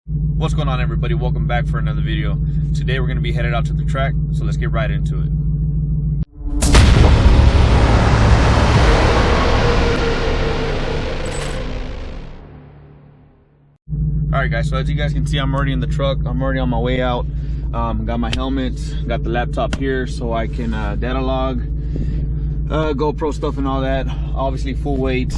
What's going on, everybody? Welcome back for another video. Today we're going to be headed out to the track, so let's get right into it. Alright guys, so as you guys can see, I'm already in the truck. I'm already on my way out. Got my helmet, got the laptop here so I can data log, GoPro stuff and all that. Obviously full weight.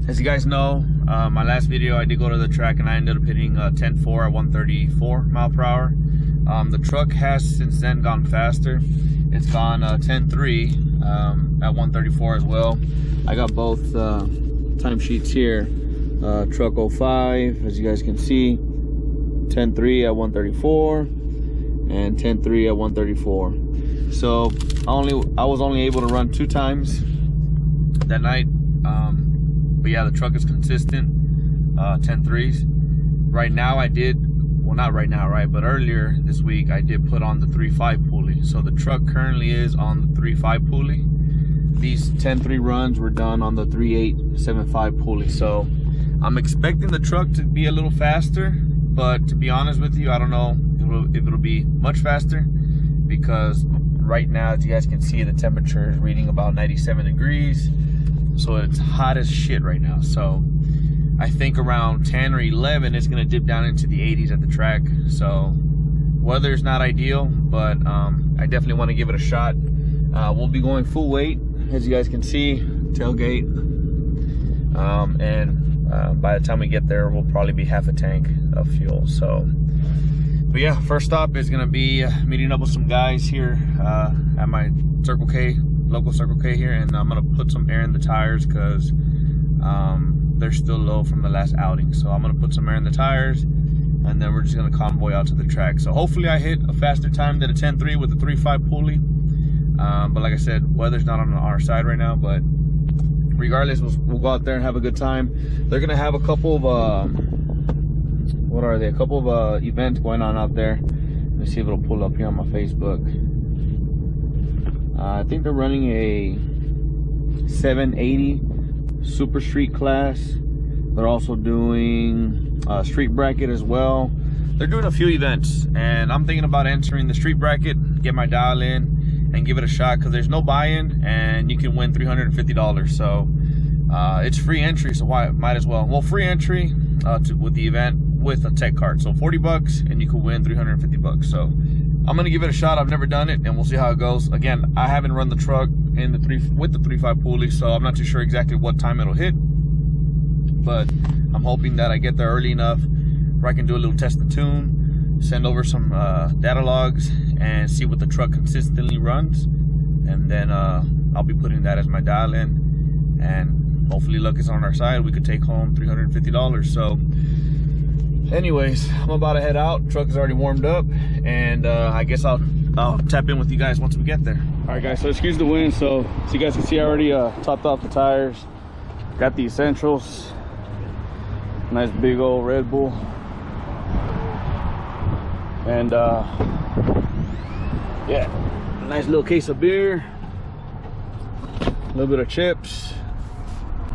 As you guys know, my last video I did go to the track and I ended up hitting 10.4 at 134 mile per hour. The truck has since then gone faster. It's gone 10.3 at 134 as well. I got both timesheets here. Truck 05, as you guys can see, 10.3 at 134 and 10.3 at 134. So I was only able to run 2 times that night. But yeah, the truck is consistent 10.3s. Right now I did, well, not right now, right, but earlier this week I did put on the 3.5 pulley. So the truck currently is on the 3.5 pulley. These 10.3 runs were done on the 3.875 pulley. So I'm expecting the truck to be a little faster, but to be honest with you, I don't know if it'll be much faster, because right now, as you guys can see, the temperature is reading about 97 degrees. So it's hot as shit right now. So I think around 10 or 11, it's gonna dip down into the 80s at the track. So weather's not ideal, but I definitely want to give it a shot. We'll be going full weight, as you guys can see, tailgate. By the time we get there, we'll probably be half a tank of fuel. So, but yeah, first stop is gonna be meeting up with some guys here at my Circle K, local Circle K here, and I'm gonna put some air in the tires because they're still low from the last outing. So I'm gonna put some air in the tires, and then we're just gonna convoy out to the track. So hopefully I hit a faster time than a 10.3 with the 3.5 pulley. But like I said, weather's not on our side right now, but regardless, we'll go out there and have a good time. They're gonna have a couple of what are they? A couple of events going on out there. Let me see if it'll pull up here on my Facebook. I think they're running a 780 super street class. They're also doing a street bracket as well. They're doing a few events, and I'm thinking about entering the street bracket, get my dial in, and give it a shot, because there's no buy-in and you can win $350. So it's free entry, so why might as well. Well, free entry with the event with a tech card, so 40 bucks and you could win 350 bucks. So I'm gonna give it a shot. I've never done it, and we'll see how it goes. Again, I haven't run the truck in the with the 3.5 pulley, so I'm not too sure exactly what time it'll hit, but I'm hoping that I get there early enough where I can do a little test and tune, send over some data logs, and see what the truck consistently runs. And then I'll be putting that as my dial in, and hopefully luck is on our side. We could take home $350. So anyways, I'm about to head out. Truck is already warmed up, and I guess I'll tap in with you guys once we get there. All right guys, so excuse the wind. So you guys can see I already topped off the tires, got the essentials, nice big old Red Bull, and yeah, nice little case of beer, a little bit of chips,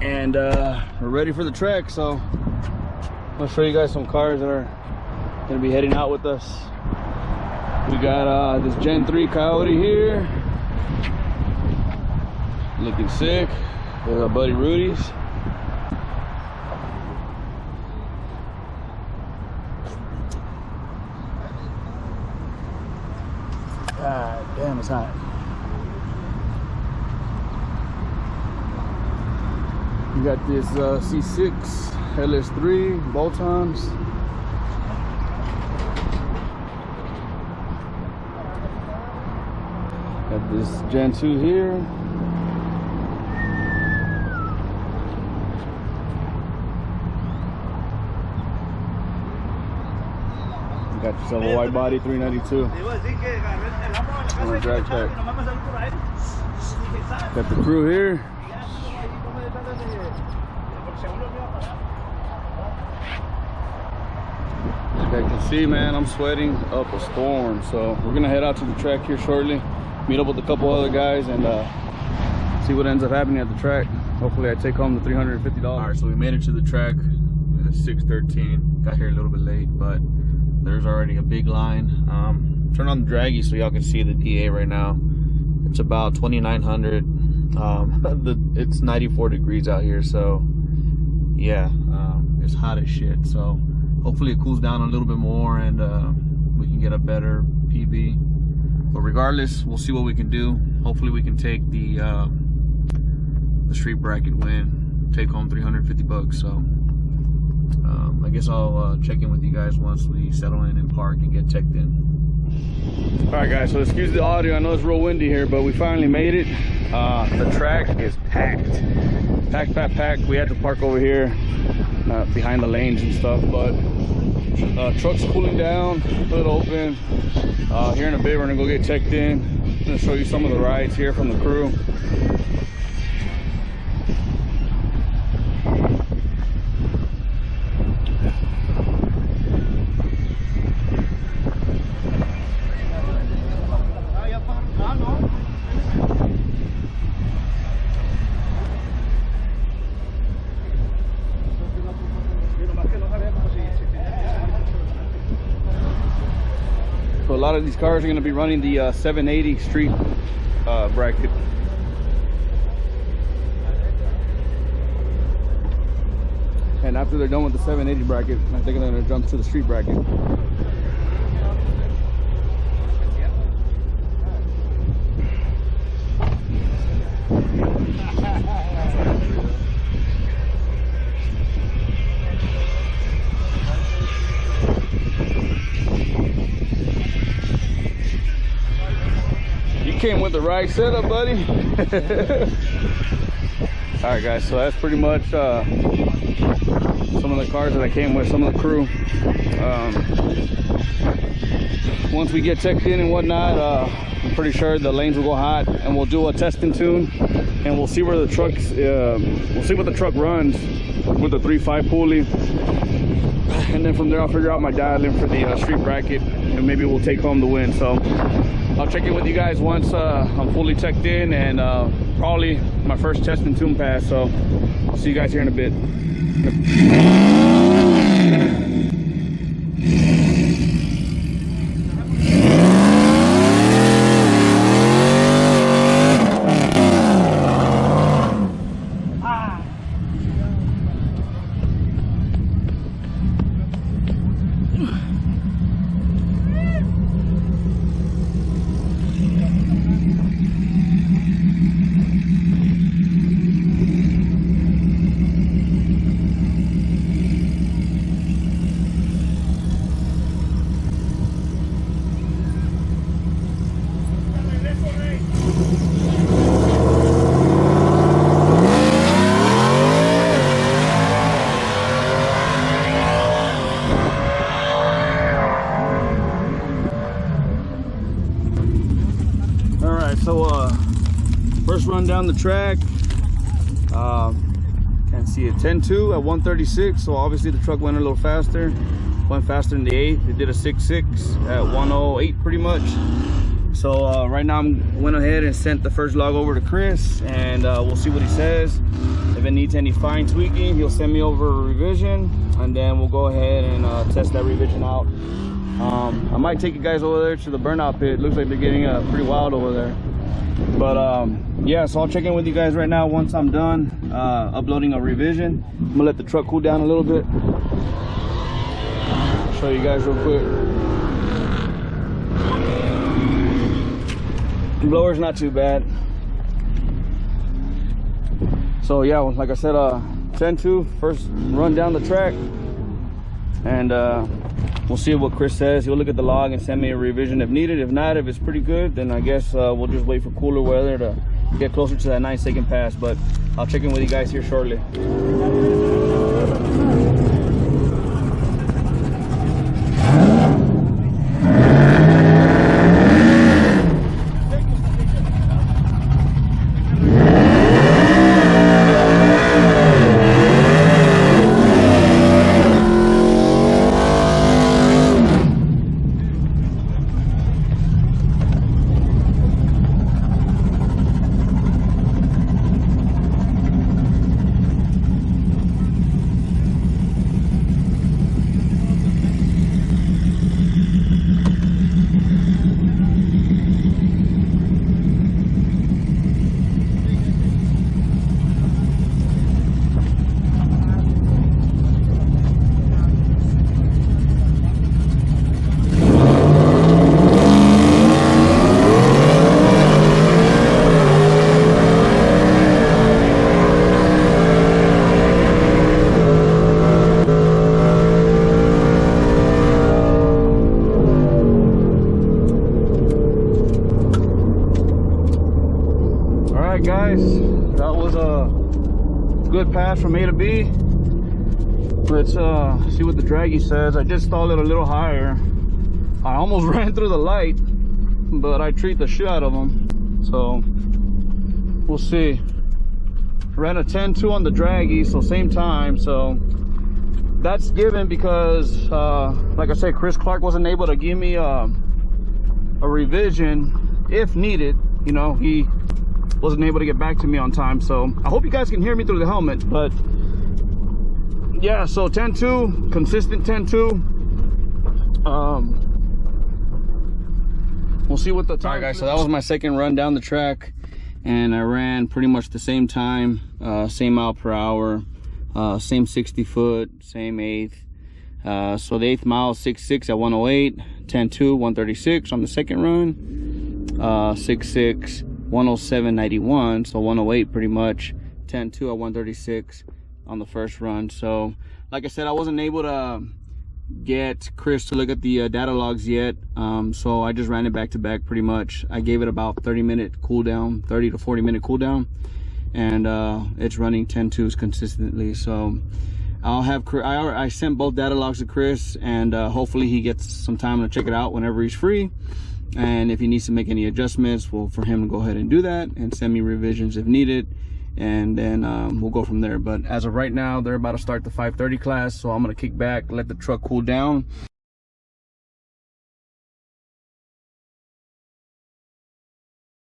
and we're ready for the track. So I'm gonna show you guys some cars that are gonna be heading out with us. We got this Gen 3 Coyote here, looking sick, with our buddy Rudy's. God damn, it's hot. You got this C6 LS3 bolt-ons. Got this Gen 2 here. Got yourself a wide body 392. On a drag pack. Got the crew here. As you guys can see, man, I'm sweating up a storm. So we're gonna head out to the track here shortly, meet up with a couple other guys, and see what ends up happening at the track. Hopefully I take home the $350. All right, so we made it to the track. at 6:13. Got here a little bit late, but there's already a big line. Turn on the draggy so y'all can see the DA right now. It's about 2,900. It's 94 degrees out here, so yeah, it's hot as shit. So hopefully it cools down a little bit more and we can get a better PB. But regardless, we'll see what we can do. Hopefully we can take the street bracket win, take home 350 bucks. So I guess I'll check in with you guys once we settle in and park and get checked in. All right, guys, so excuse the audio. I know it's real windy here, but we finally made it. The track is packed. Packed. We had to park over here behind the lanes and stuff, but truck's cooling down, put it open. Here in a bit, we're gonna go get checked in. I'm gonna show you some of the rides here from the crew. So a lot of these cars are going to be running the 780 street bracket. And after they're done with the 780 bracket, I think they're going to jump to the street bracket. Came with the right setup, buddy. All right, guys, so that's pretty much some of the cars that I came with, some of the crew. Once we get checked in and whatnot, I'm pretty sure the lanes will go hot, and we'll do a test and tune, and we'll see where the trucks we'll see what the truck runs with the 3.5 pulley, and then from there I'll figure out my dial in for the street bracket, and maybe we'll take home the win. So I'll check in with you guys once I'm fully checked in, and probably my first test and tune pass. So I'll see you guys here in a bit. So first run down the track, can see a 10.2 at 136. So obviously the truck went a little faster, went faster than the 8. It did a 6.6 at 108 pretty much. So right now I went ahead and sent the first log over to Chris, and we'll see what he says. If it needs any fine tweaking, he'll send me over a revision, and then we'll go ahead and test that revision out. I might take you guys over there to the burnout pit. Looks like they're getting pretty wild over there. But yeah, so I'll check in with you guys right now once I'm done uploading a revision. I'm gonna let the truck cool down a little bit. I'll show you guys real quick. The blower's not too bad. So yeah, like I said, 10.2 first run down the track, and we'll see what Chris says. He'll look at the log and send me a revision if needed. If not, if it's pretty good, then I guess we'll just wait for cooler weather to get closer to that 9-second pass. But I'll check in with you guys here shortly. guys, that was a good pass from A to B. Let's see what the draggy says. I did stall it a little higher. I almost ran through the light, but I treat the shit out of them. So we'll see. Ran a 10.2 on the draggy, so same time. So that's given because like I said, Chris Clark wasn't able to give me a revision if needed. You know, he wasn't able to get back to me on time. So I hope you guys can hear me through the helmet. But yeah, so 10.2, consistent 10.2. We'll see what the time. All right, guys, so that was my second run down the track, and I ran pretty much the same time, same mile per hour, same 60 foot, same eighth. So the 8th mile, 6.6 at 108, 10.2, 136 on the second run, 6.6, 107.91, so 108 pretty much, 10.2 at 136 on the first run. So like I said, I wasn't able to get Chris to look at the data logs yet, so I just ran it back to back pretty much. I gave it about 30-minute cool down, 30 to 40-minute cool down, and it's running 10.2s consistently. So I'll have I sent both data logs to Chris, and hopefully he gets some time to check it out whenever he's free, and if he needs to make any adjustments, well, for him to go ahead and do that and send me revisions if needed, and then we'll go from there. But as of right now, they're about to start the 5:30 class, so I'm gonna kick back, let the truck cool down.